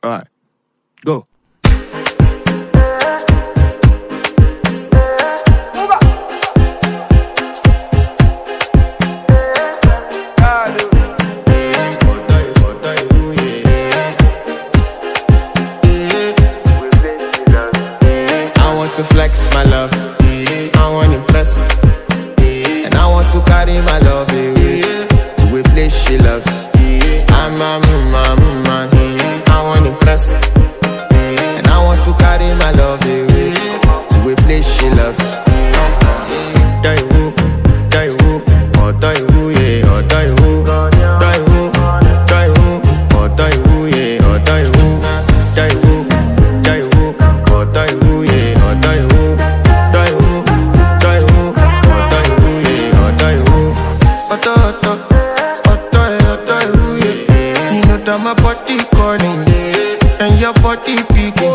Alright, go. To flex my love, I want to impress, and I want to carry my love away to a place she loves. I'm a man, I want to impress, and I want to carry my love away to a place she loves. Die who, oh die who, yeah, oh die who, die who, oh die who, yeah, oh die who, die who, oh die who, yeah. My body calling, and your body picking.